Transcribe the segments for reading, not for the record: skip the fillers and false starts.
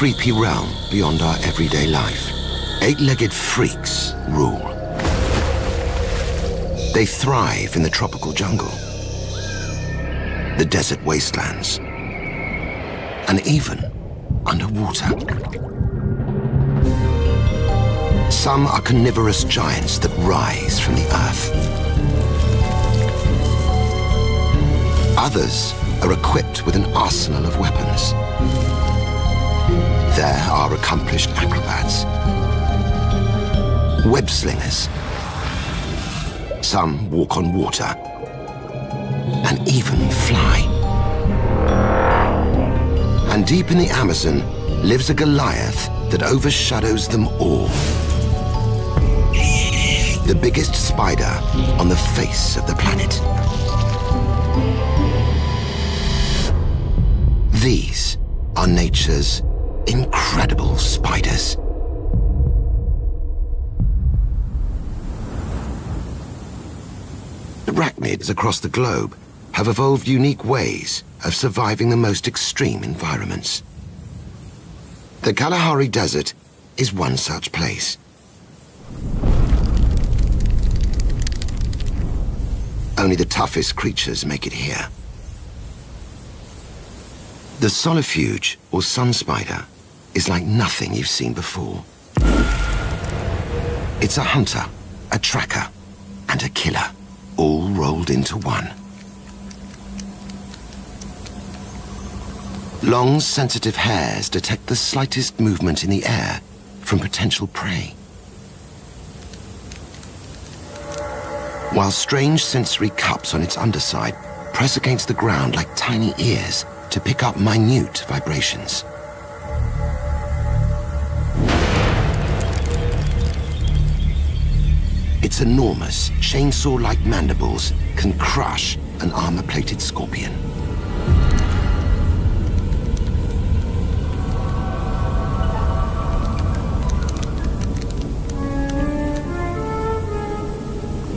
creepy realm beyond our everyday life. Eight-legged freaks rule. They thrive in the tropical jungle, the desert wastelands, and even underwater. Some are carnivorous giants that rise from the earth. Others are equipped with an arsenal of weapons. There are accomplished acrobats, web-slingers. Some walk on water and even fly. And deep in the Amazon lives a Goliath that overshadows them all. The biggest spider on the face of the planet. These are nature's incredible spiders. Arachnids across the globe have evolved unique ways of surviving the most extreme environments. The Kalahari Desert is one such place. Only the toughest creatures make it here. The solifuge, or sun spider, is like nothing you've seen before. It's a hunter, a tracker, and a killer, all rolled into one. Long, sensitive hairs detect the slightest movement in the air from potential prey. While strange sensory cups on its underside press against the ground like tiny ears to pick up minute vibrations. Its enormous, chainsaw-like mandibles can crush an armor-plated scorpion.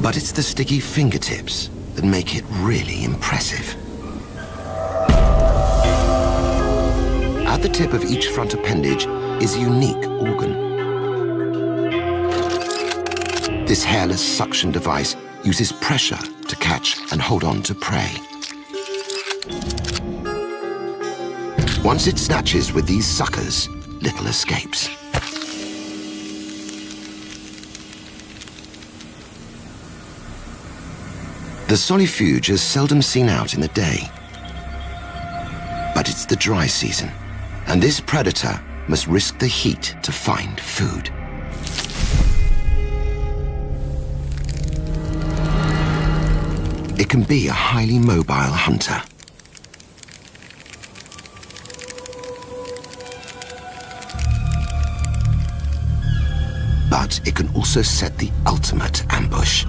But it's the sticky fingertips that make it really impressive. At the tip of each front appendage is a unique organ. This hairless suction device uses pressure to catch and hold on to prey. Once it snatches with these suckers, little escapes. The solifuge is seldom seen out in the day. But it's the dry season, and this predator must risk the heat to find food. It can be a highly mobile hunter. But it can also set the ultimate ambush.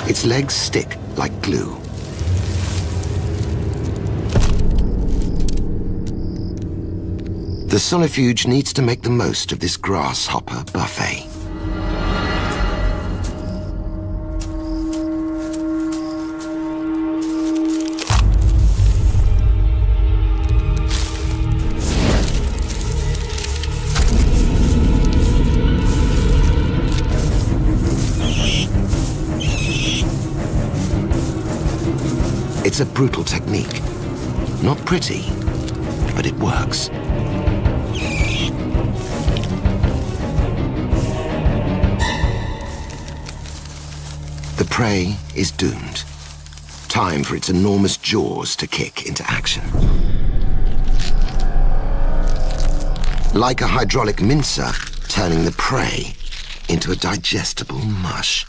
Its legs stick like glue. The solifuge needs to make the most of this grasshopper buffet. It's a brutal technique. Not pretty, but it works. The prey is doomed. Time for its enormous jaws to kick into action. Like a hydraulic mincer, turning the prey into a digestible mush.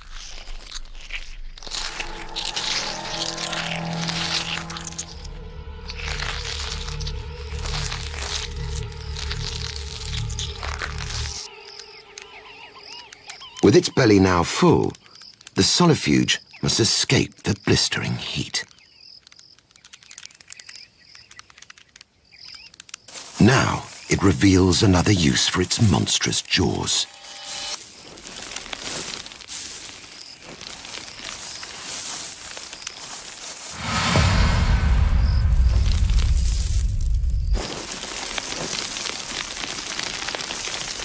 With its belly now full, the solifuge must escape the blistering heat. Now it reveals another use for its monstrous jaws.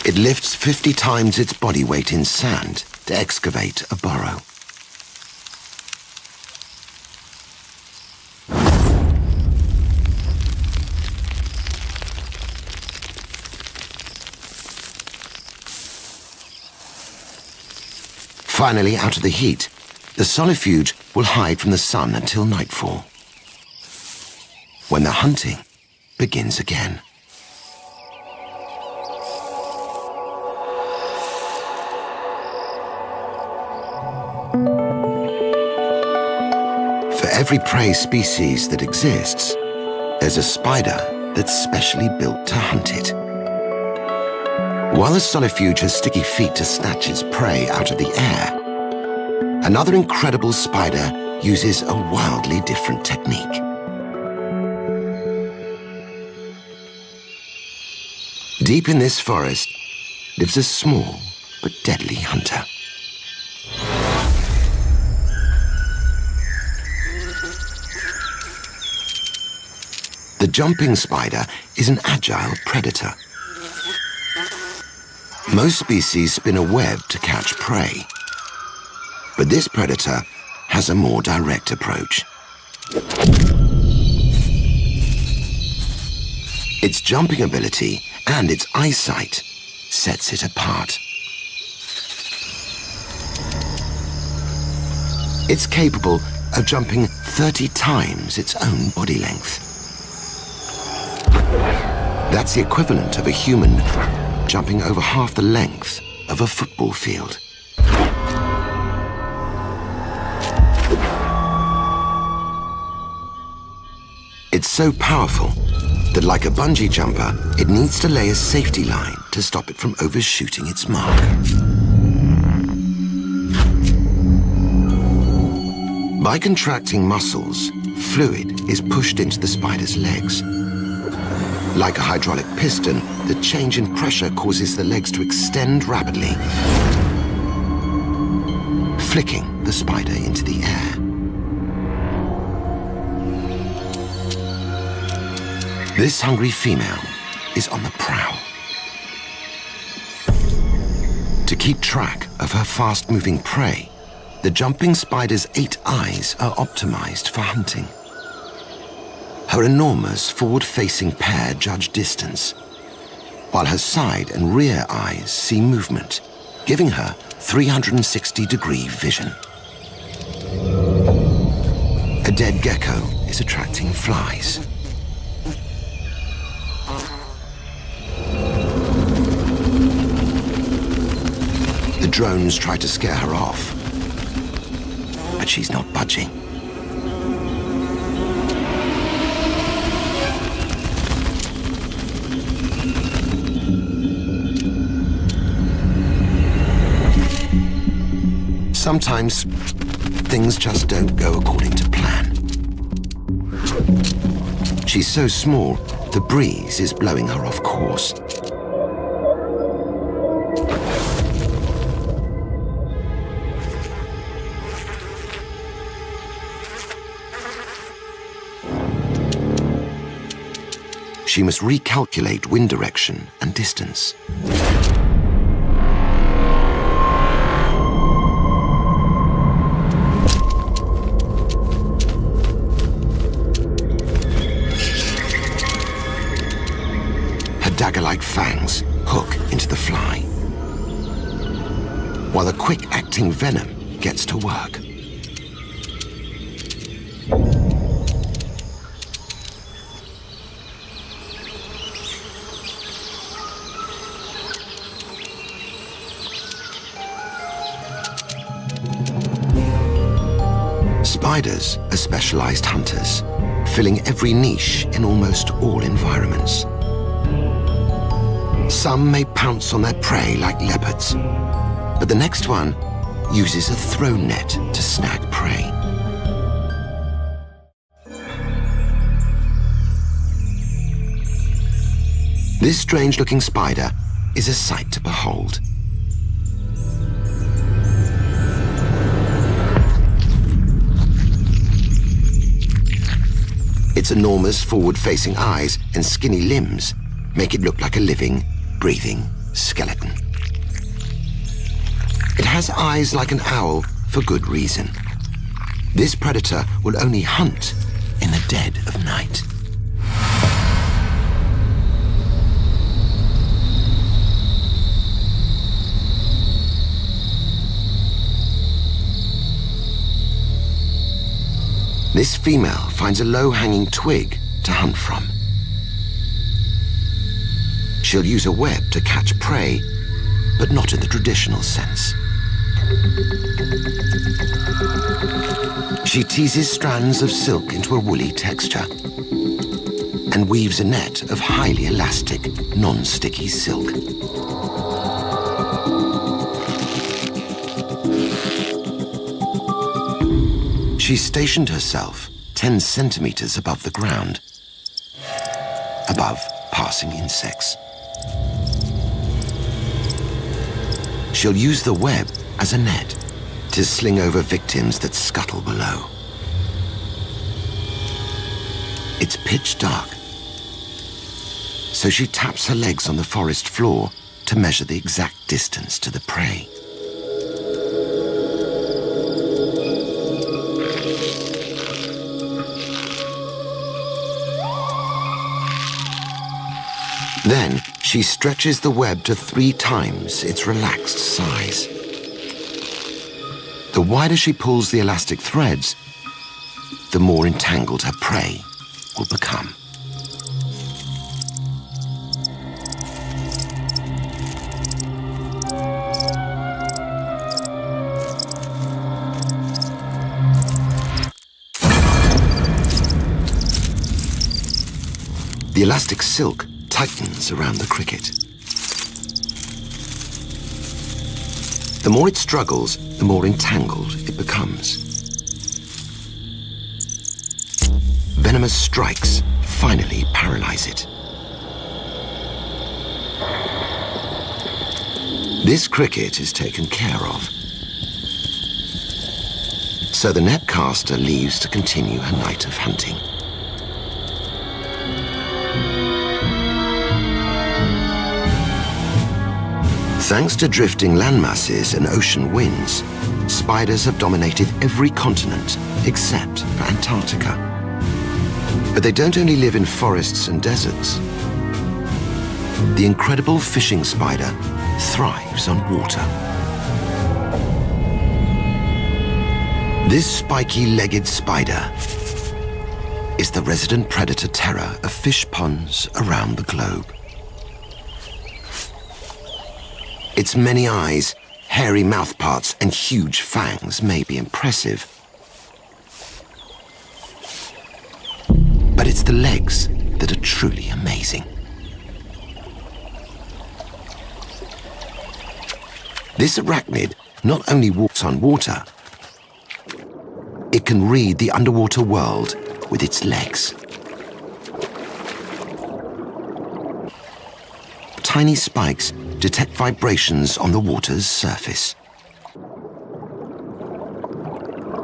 It lifts 50 times its body weight in sand to excavate a burrow. Finally, out of the heat, the solifuge will hide from the sun until nightfall, when the hunting begins again. For every prey species that exists, there's a spider that's specially built to hunt it. While the solifuge has sticky feet to snatch its prey out of the air, another incredible spider uses a wildly different technique. Deep in this forest lives a small but deadly hunter. The jumping spider is an agile predator. Most species spin a web to catch prey, but this predator has a more direct approach. Its jumping ability and its eyesight sets it apart. It's capable of jumping 30 times its own body length. That's the equivalent of a human jumping over half the length of a football field. It's so powerful that, like a bungee jumper, it needs to lay a safety line to stop it from overshooting its mark. By contracting muscles, fluid is pushed into the spider's legs. Like a hydraulic piston, the change in pressure causes the legs to extend rapidly, flicking the spider into the air. This hungry female is on the prowl. To keep track of her fast-moving prey, the jumping spider's 8 eyes are optimized for hunting. Her enormous forward-facing pair judge distance, while her side and rear eyes see movement, giving her 360-degree vision. A dead gecko is attracting flies. The drones try to scare her off, but she's not budging. Sometimes things just don't go according to plan. She's so small, the breeze is blowing her off course. She must recalculate wind direction and distance. Dagger-like fangs hook into the fly, while the quick-acting venom gets to work. Spiders are specialized hunters, filling every niche in almost all environments. Some may pounce on their prey like leopards, but the next one uses a throw net to snag prey. This strange-looking spider is a sight to behold. Its enormous forward-facing eyes and skinny limbs make it look like a living, breathing skeleton. It has eyes like an owl for good reason. This predator will only hunt in the dead of night. This female finds a low-hanging twig to hunt from. She'll use a web to catch prey, but not in the traditional sense. She teases strands of silk into a woolly texture and weaves a net of highly elastic, non-sticky silk. She stationed herself 10 centimeters above the ground, above passing insects. She'll use the web as a net to sling over victims that scuttle below. It's pitch dark, so she taps her legs on the forest floor to measure the exact distance to the prey. Then she stretches the web to 3 times its relaxed size. The wider she pulls the elastic threads, the more entangled her prey will become. The elastic silk tightens around the cricket. The more it struggles, the more entangled it becomes. Venomous strikes finally paralyze it. This cricket is taken care of, so the net caster leaves to continue her night of hunting. Thanks to drifting landmasses and ocean winds, spiders have dominated every continent except for Antarctica. But they don't only live in forests and deserts. The incredible fishing spider thrives on water. This spiky-legged spider is the resident predator terror of fish ponds around the globe. Its many eyes, hairy mouthparts, and huge fangs may be impressive. But it's the legs that are truly amazing. This arachnid not only walks on water, it can read the underwater world with its legs. Tiny spikes detect vibrations on the water's surface.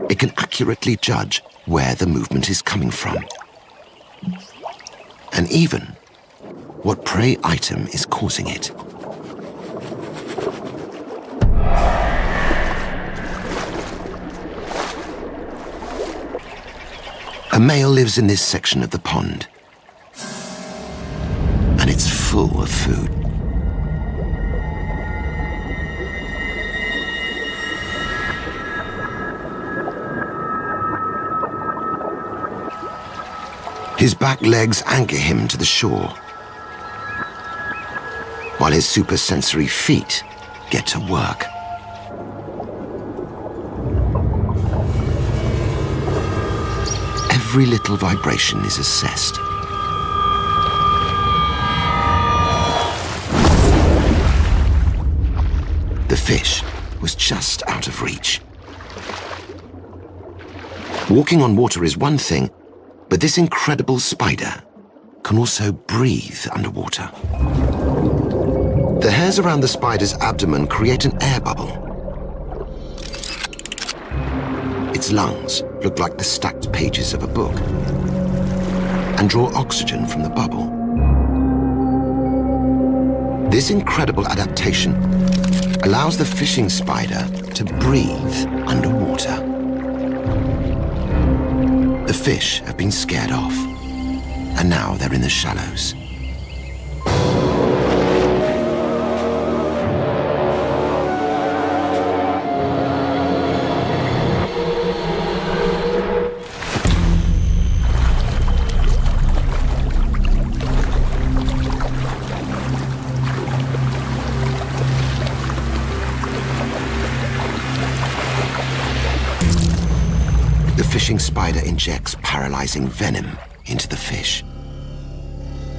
It can accurately judge where the movement is coming from, and even what prey item is causing it. A male lives in this section of the pond, and it's full of food. His back legs anchor him to the shore, while his supersensory feet get to work. Every little vibration is assessed. The fish was just out of reach. Walking on water is one thing, but this incredible spider can also breathe underwater. The hairs around the spider's abdomen create an air bubble. Its lungs look like the stacked pages of a book and draw oxygen from the bubble. This incredible adaptation allows the fishing spider to breathe underwater. The fish have been scared off, and now they're in the shallows. The fishing spider injects paralyzing venom into the fish,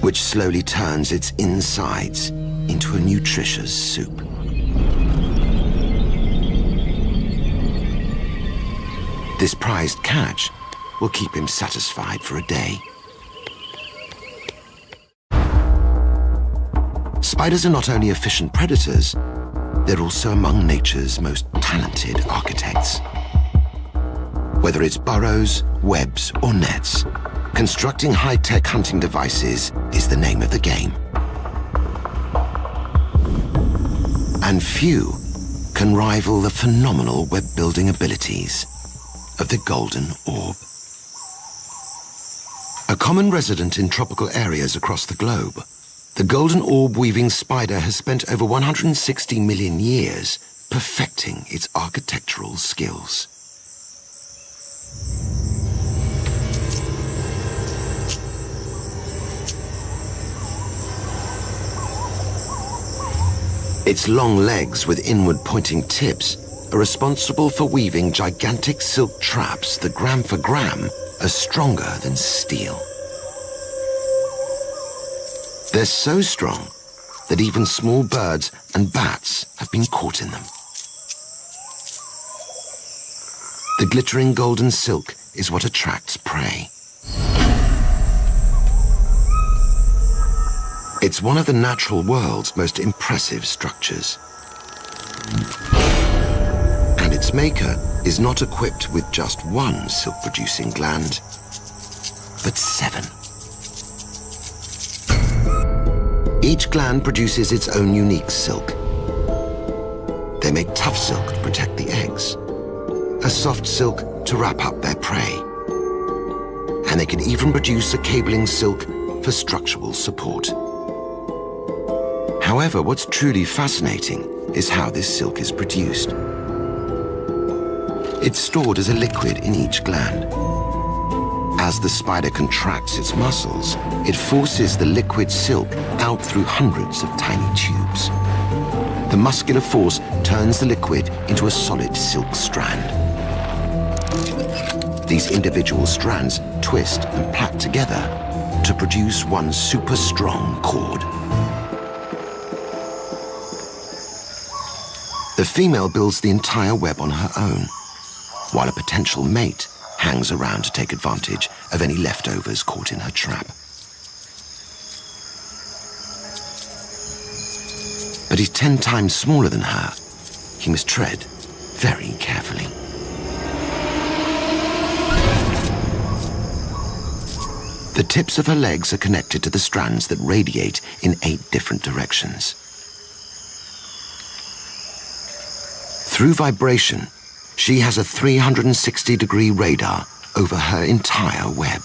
which slowly turns its insides into a nutritious soup. This prized catch will keep him satisfied for a day. Spiders are not only efficient predators, they're also among nature's most talented architects. Whether it's burrows, webs, or nets, constructing high-tech hunting devices is the name of the game. And few can rival the phenomenal web-building abilities of the golden orb. A common resident in tropical areas across the globe, the golden orb-weaving spider has spent over 160 million years perfecting its architectural skills. Its long legs with inward-pointing tips are responsible for weaving gigantic silk traps that gram for gram are stronger than steel. They're so strong that even small birds and bats have been caught in them. The glittering golden silk is what attracts prey. It's one of the natural world's most impressive structures. And its maker is not equipped with just one silk-producing gland, but 7. Each gland produces its own unique silk. They make tough silk to protect the eggs, a soft silk to wrap up their prey, and they can even produce a cabling silk for structural support. However, what's truly fascinating is how this silk is produced. It's stored as a liquid in each gland. As the spider contracts its muscles, it forces the liquid silk out through hundreds of tiny tubes. The muscular force turns the liquid into a solid silk strand. These individual strands twist and plait together to produce one super strong cord. The female builds the entire web on her own, while a potential mate hangs around to take advantage of any leftovers caught in her trap. But he's 10 times smaller than her. He must tread very carefully. The tips of her legs are connected to the strands that radiate in 8 different directions. Through vibration, she has a 360-degree radar over her entire web.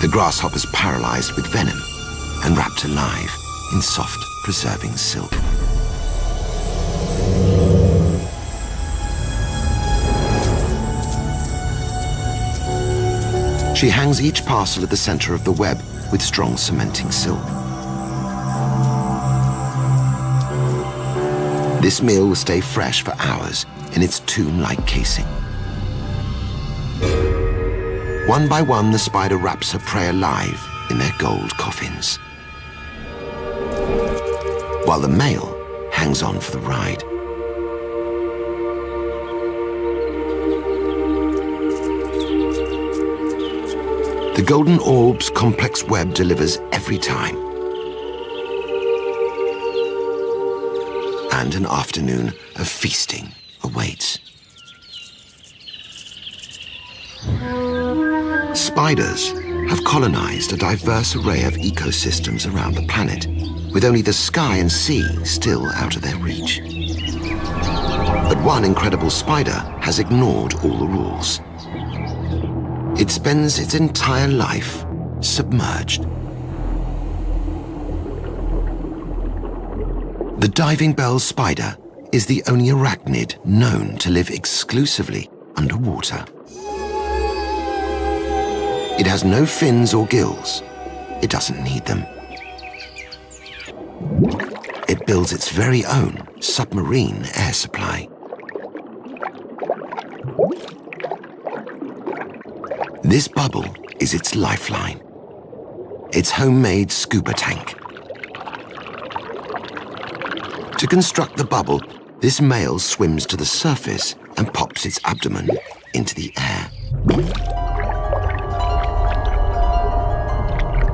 The grasshopper's paralyzed with venom and wrapped alive in soft, preserving silk. She hangs each parcel at the center of the web with strong cementing silk. This meal will stay fresh for hours in its tomb-like casing. One by one, the spider wraps her prey alive in their gold coffins, while the male hangs on for the ride. The golden orb's complex web delivers every time. And an afternoon of feasting awaits. Spiders have colonized a diverse array of ecosystems around the planet, with only the sky and sea still out of their reach. But one incredible spider has ignored all the rules. It spends its entire life submerged. The diving bell spider is the only arachnid known to live exclusively underwater. It has no fins or gills. It doesn't need them. It builds its very own submarine air supply. This bubble is its lifeline, its homemade scuba tank. To construct the bubble, this male swims to the surface and pops its abdomen into the air.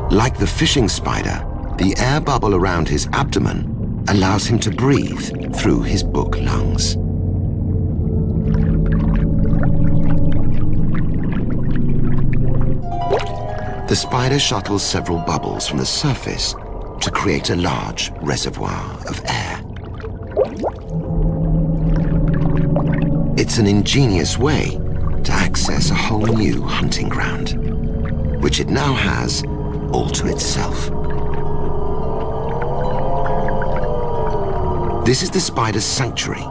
Like the fishing spider, the air bubble around his abdomen allows him to breathe through his book lungs. The spider shuttles several bubbles from the surface to create a large reservoir of air. It's an ingenious way to access a whole new hunting ground, which it now has all to itself. This is the spider's sanctuary,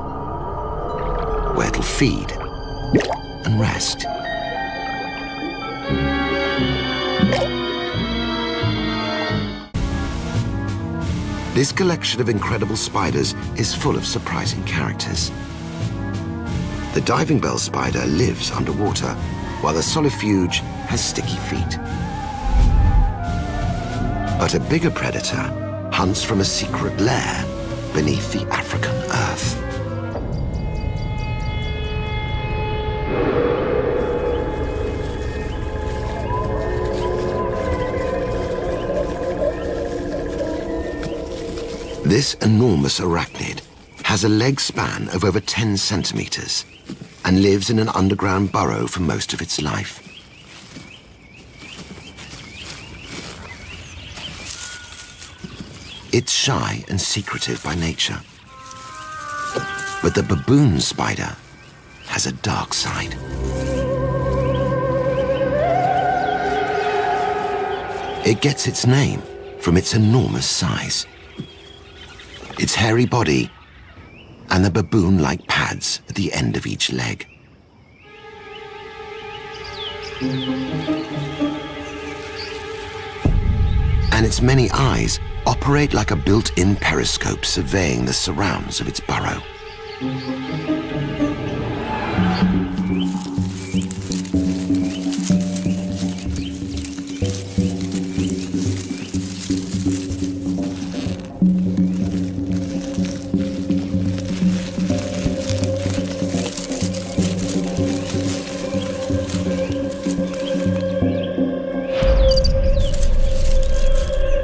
where it'll feed and rest. This collection of incredible spiders is full of surprising characters. The diving bell spider lives underwater, while the solifuge has sticky feet. But a bigger predator hunts from a secret lair beneath the African earth. This enormous arachnid has a leg span of over 10 centimeters and lives in an underground burrow for most of its life. It's shy and secretive by nature. But the baboon spider has a dark side. It gets its name from its enormous size, its hairy body, and the baboon-like pads at the end of each leg. And its many eyes operate like a built-in periscope surveying the surrounds of its burrow.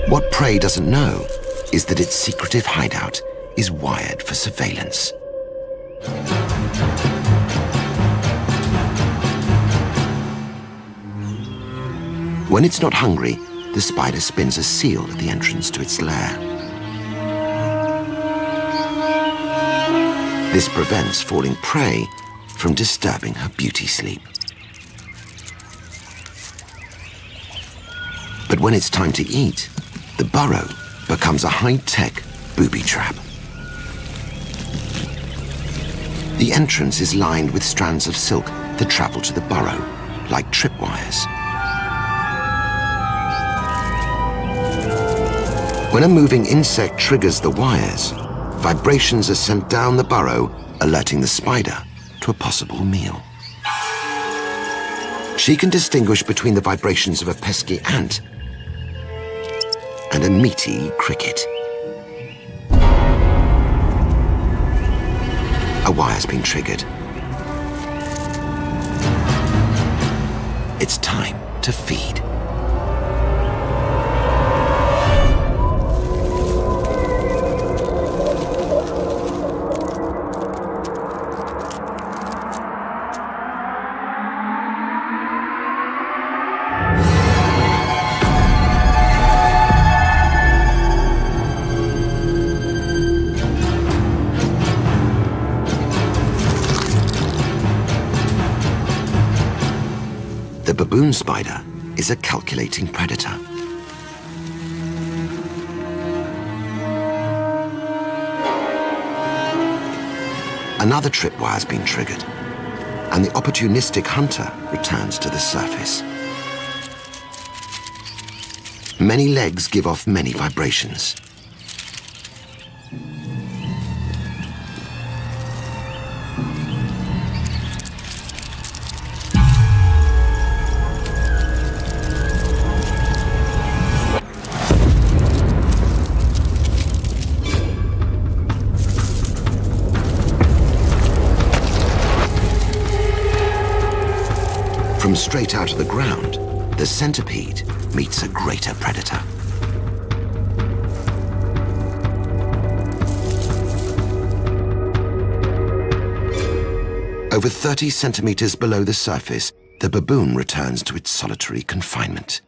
What prey doesn't know is that its secretive hideout is wired for surveillance. When it's not hungry, the spider spins a seal at the entrance to its lair. This prevents falling prey from disturbing her beauty sleep. But when it's time to eat, the burrow becomes a high-tech booby trap. The entrance is lined with strands of silk that travel to the burrow, like tripwires. When a moving insect triggers the wires, vibrations are sent down the burrow, alerting the spider to a possible meal. She can distinguish between the vibrations of a pesky ant and a meaty cricket. A wire's been triggered. It's time to feed. The baboon spider is a calculating predator. Another tripwire's been triggered, and the opportunistic hunter returns to the surface. Many legs give off many vibrations. From straight out of the ground, the centipede meets a greater predator. Over 30 centimeters below the surface, the baboon returns to its solitary confinement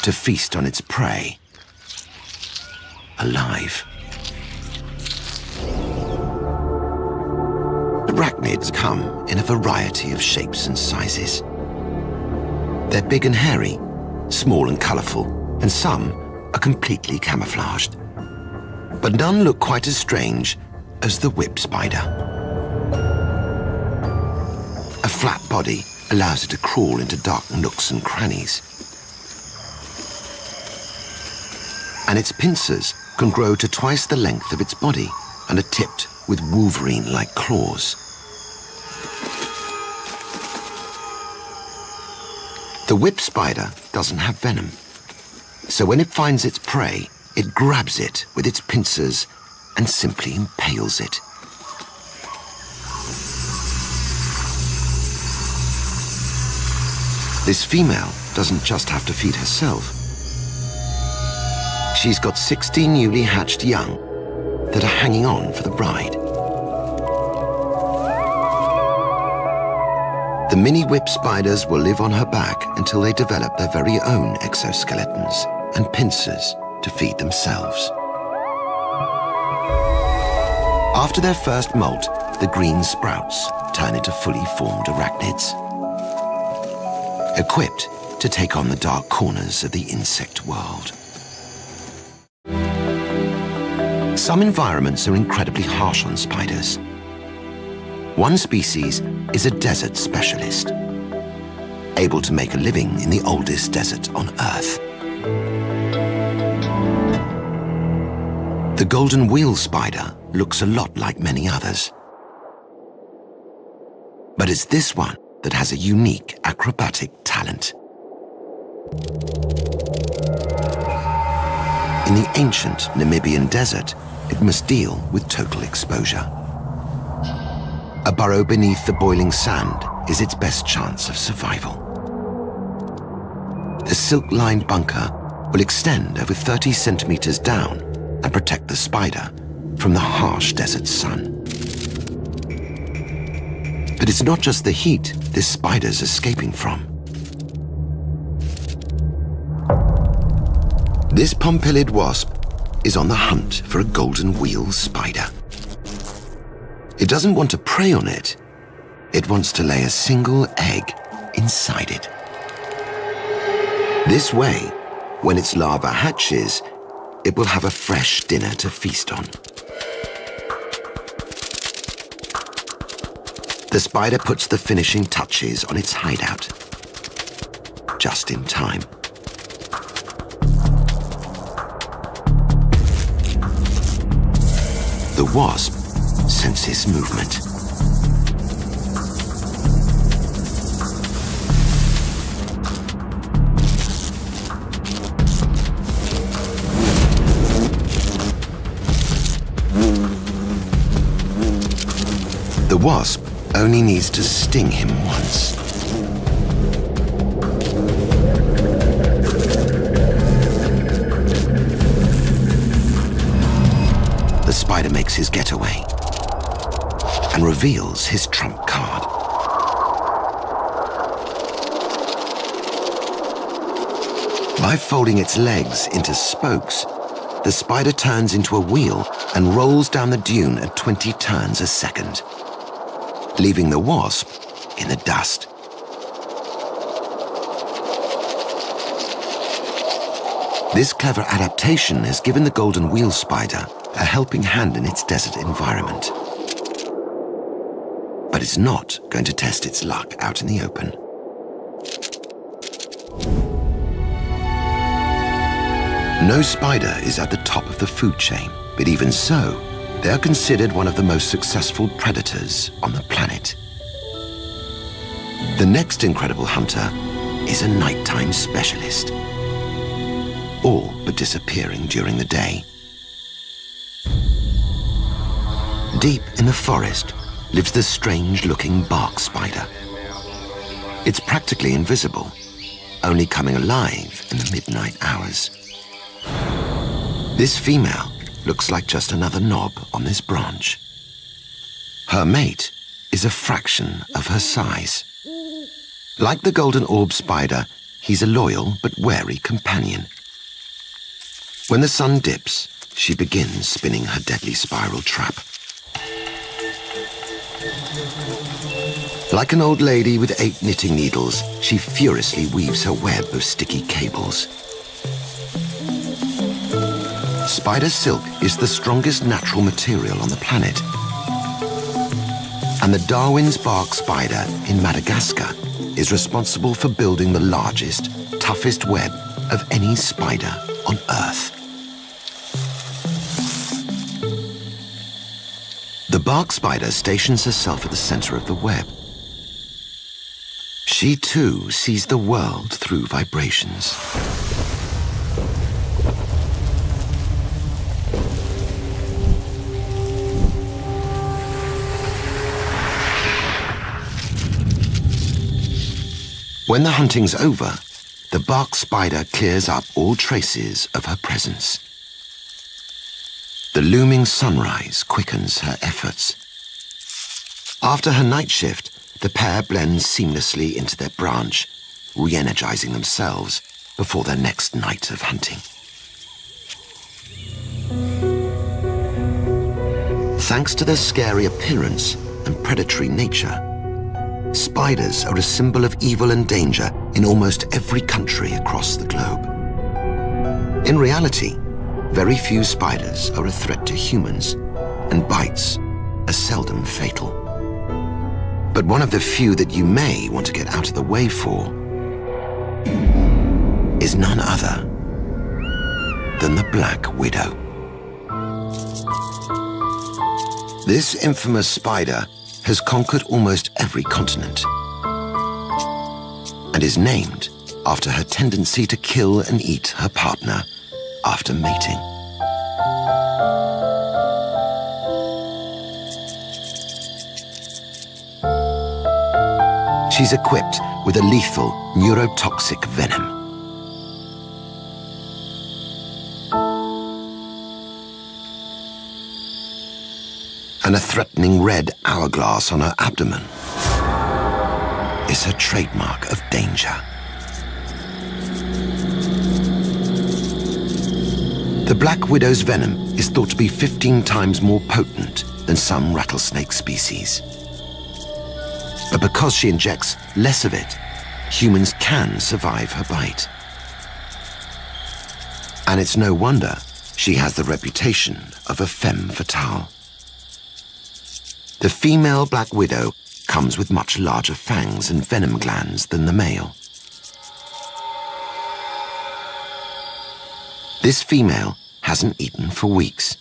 to feast on its prey alive. Arachnids come in a variety of shapes and sizes. They're big and hairy, small and colorful, and some are completely camouflaged. But none look quite as strange as the whip spider. A flat body allows it to crawl into dark nooks and crannies. And its pincers can grow to twice the length of its body and are tipped with Wolverine-like claws. The whip spider doesn't have venom, so when it finds its prey, it grabs it with its pincers and simply impales it. This female doesn't just have to feed herself. She's got 16 newly hatched young that are hanging on for the bride. The mini whip spiders will live on her back until they develop their very own exoskeletons and pincers to feed themselves. After their first molt, the green sprouts turn into fully formed arachnids, equipped to take on the dark corners of the insect world. Some environments are incredibly harsh on spiders. One species is a desert specialist, able to make a living in the oldest desert on Earth. The golden wheel spider looks a lot like many others. But it's this one that has a unique acrobatic talent. In the ancient Namibian desert, it must deal with total exposure. A burrow beneath the boiling sand is its best chance of survival. The silk-lined bunker will extend over 30 centimeters down and protect the spider from the harsh desert sun. But it's not just the heat this spider's escaping from. This pompilid wasp is on the hunt for a golden wheel spider. It doesn't want to prey on it. It wants to lay a single egg inside it. This way, when its larva hatches, it will have a fresh dinner to feast on. The spider puts the finishing touches on its hideout, just in time. The wasp senses movement. wasp only needs to sting him once. The spider makes his getaway and reveals his trump card. By folding its legs into spokes, the spider turns into a wheel and rolls down the dune at 20 turns a second, leaving the wasp in the dust. This clever adaptation has given the golden wheel spider a helping hand in its desert environment. But it's not going to test its luck out in the open. No spider is at the top of the food chain, but even so, they are considered one of the most successful predators on the planet. The next incredible hunter is a nighttime specialist, all but disappearing during the day. Deep in the forest lives the strange-looking bark spider. It's practically invisible, only coming alive in the midnight hours. This female looks like just another knob on this branch. Her mate is a fraction of her size. Like the golden orb spider, he's a loyal but wary companion. When the sun dips, she begins spinning her deadly spiral trap. Like an old lady with 8 knitting needles, she furiously weaves her web of sticky cables. Spider silk is the strongest natural material on the planet. And the Darwin's bark spider in Madagascar is responsible for building the largest, toughest web of any spider on Earth. The bark spider stations herself at the center of the web. She too sees the world through vibrations. When the hunting's over, the bark spider clears up all traces of her presence. The looming sunrise quickens her efforts. After her night shift, the pair blend seamlessly into their branch, re-energizing themselves before their next night of hunting. Thanks to their scary appearance and predatory nature, spiders are a symbol of evil and danger in almost every country across the globe. In reality, very few spiders are a threat to humans, and bites are seldom fatal. But one of the few that you may want to get out of the way for is none other than the Black Widow. This infamous spider has conquered almost every continent and is named after her tendency to kill and eat her partner after mating. She's equipped with a lethal neurotoxic venom. And a threatening red hourglass on her abdomen is her trademark of danger. The Black Widow's venom is thought to be 15 times more potent than some rattlesnake species. But because she injects less of it, humans can survive her bite. And it's no wonder she has the reputation of a femme fatale. The female Black Widow comes with much larger fangs and venom glands than the male. This female hasn't eaten for weeks.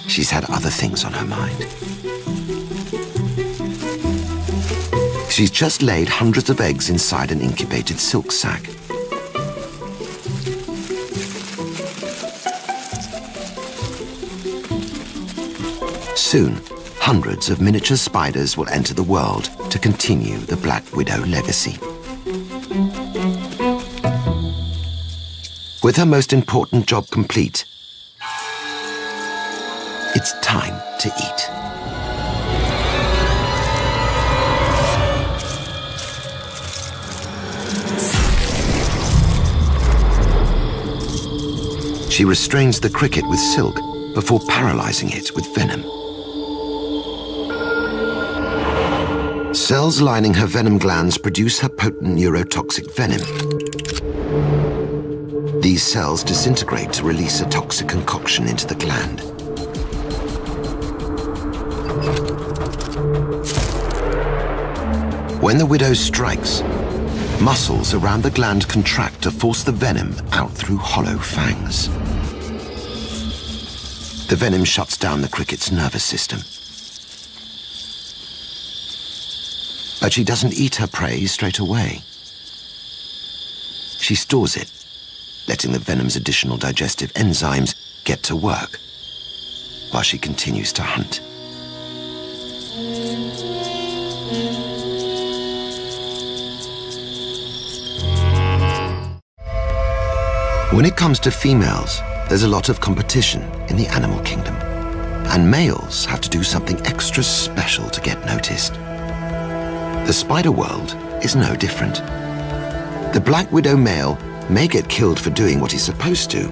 She's had other things on her mind. She's just laid hundreds of eggs inside an incubated silk sac. Soon, hundreds of miniature spiders will enter the world to continue the Black Widow legacy. With her most important job complete, it's time to eat. She restrains the cricket with silk before paralyzing it with venom. Cells lining her venom glands produce her potent neurotoxic venom. These cells disintegrate to release a toxic concoction into the gland. When the widow strikes, muscles around the gland contract to force the venom out through hollow fangs. The venom shuts down the cricket's nervous system. But she doesn't eat her prey straight away. She stores it, letting the venom's additional digestive enzymes get to work while she continues to hunt. When it comes to females, there's a lot of competition in the animal kingdom, and males have to do something extra special to get noticed. The spider world is no different. The Black Widow male may get killed for doing what he's supposed to,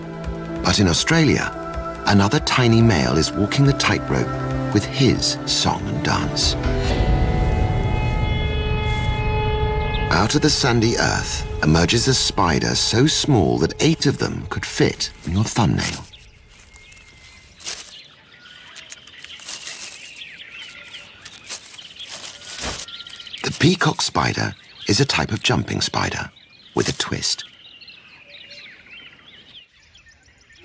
but in Australia, another tiny male is walking the tightrope with his song and dance. Out of the sandy earth emerges a spider so small that 8 of them could fit in your thumbnail. The peacock spider is a type of jumping spider with a twist.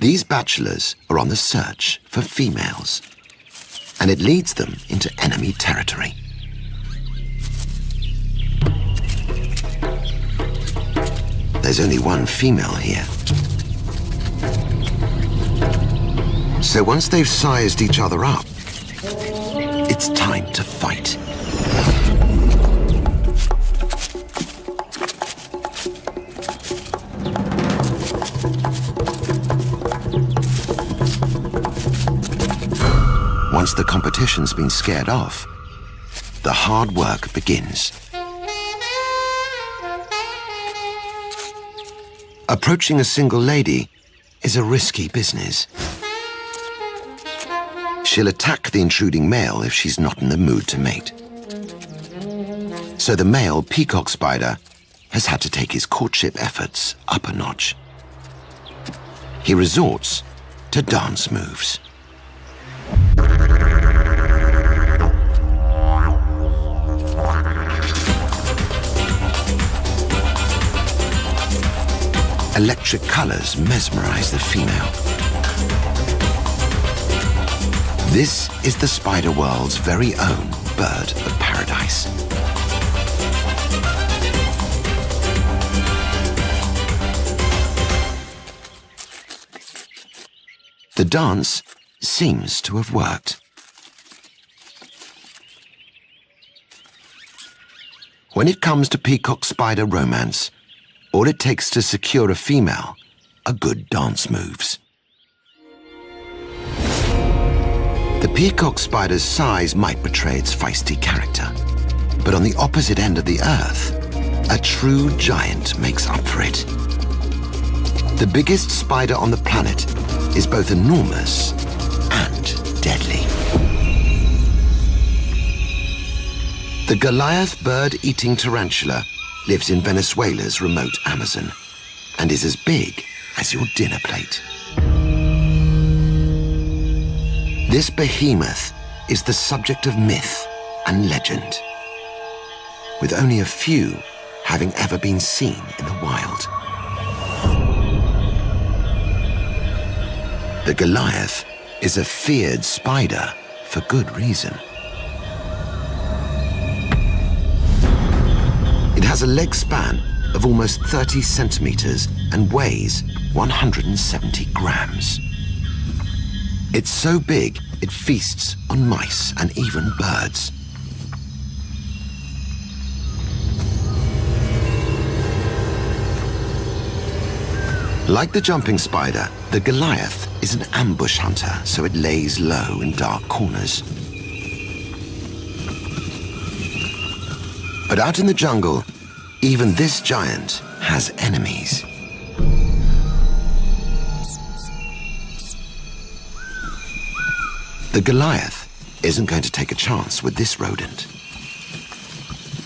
These bachelors are on the search for females, and it leads them into enemy territory. There's only one female here. So once they've sized each other up, it's time to fight. Once the competition's been scared off, the hard work begins. Approaching a single lady is a risky business. She'll attack the intruding male if she's not in the mood to mate. So the male peacock spider has had to take his courtship efforts up a notch. He resorts to dance moves. Electric colors mesmerize the female. This is the spider world's very own bird of paradise. The dance seems to have worked. When it comes to peacock spider romance, all it takes to secure a female are good dance moves. The peacock spider's size might betray its feisty character, but on the opposite end of the earth, a true giant makes up for it. The biggest spider on the planet is both enormous and deadly. The Goliath bird-eating tarantula lives in Venezuela's remote Amazon and is as big as your dinner plate. This behemoth is the subject of myth and legend, with only a few having ever been seen in the wild. The Goliath is a feared spider for good reason. It has a leg span of almost 30 centimeters and weighs 170 grams. It's so big it feasts on mice and even birds. Like the jumping spider, the Goliath is an ambush hunter, so it lays low in dark corners. But out in the jungle, even this giant has enemies. The Goliath isn't going to take a chance with this rodent.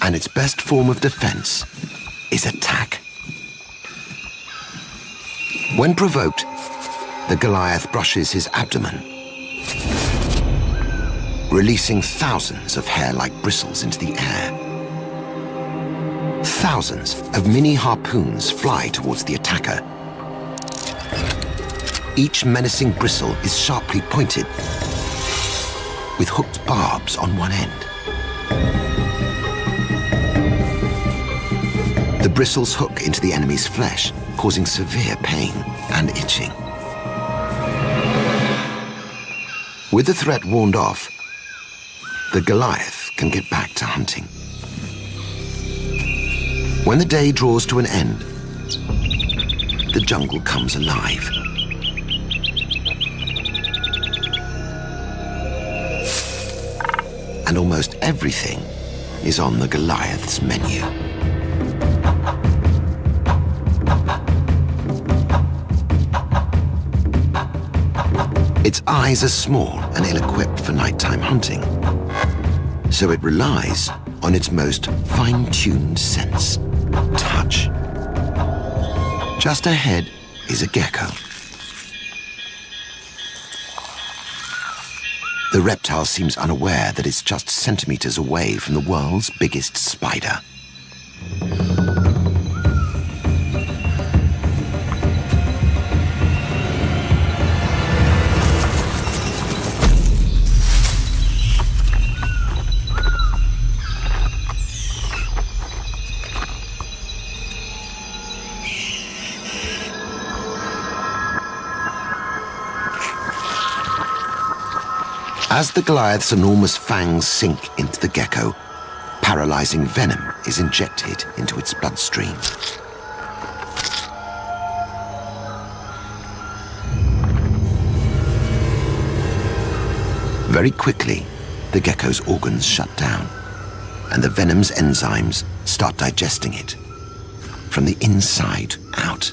And its best form of defense is attack. When provoked, the Goliath brushes his abdomen, releasing thousands of hair-like bristles into the air. Thousands of mini harpoons fly towards the attacker. Each menacing bristle is sharply pointed, with hooked barbs on one end. The bristles hook into the enemy's flesh, causing severe pain and itching. With the threat warned off, the Goliath can get back to hunting. When the day draws to an end, the jungle comes alive. And almost everything is on the Goliath's menu. Its eyes are small and ill-equipped for nighttime hunting, so it relies on its most fine-tuned sense, touch. Just ahead is a gecko. The reptile seems unaware that it's just centimeters away from the world's biggest spider. As the Goliath's enormous fangs sink into the gecko, paralyzing venom is injected into its bloodstream. Very quickly, the gecko's organs shut down, and the venom's enzymes start digesting it from the inside out.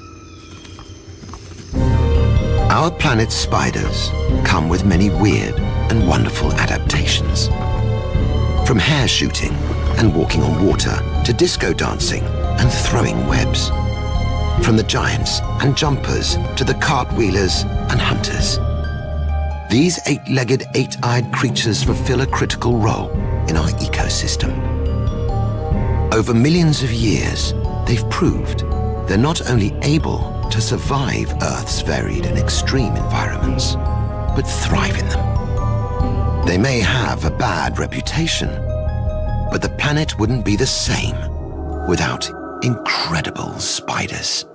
Our planet's spiders come with many weird and wonderful adaptations. From hair shooting and walking on water to disco dancing and throwing webs. From the giants and jumpers to the cartwheelers and hunters. These eight-legged, eight-eyed creatures fulfill a critical role in our ecosystem. Over millions of years, they've proved they're not only able to survive Earth's varied and extreme environments, but thrive in them. They may have a bad reputation, but the planet wouldn't be the same without incredible spiders.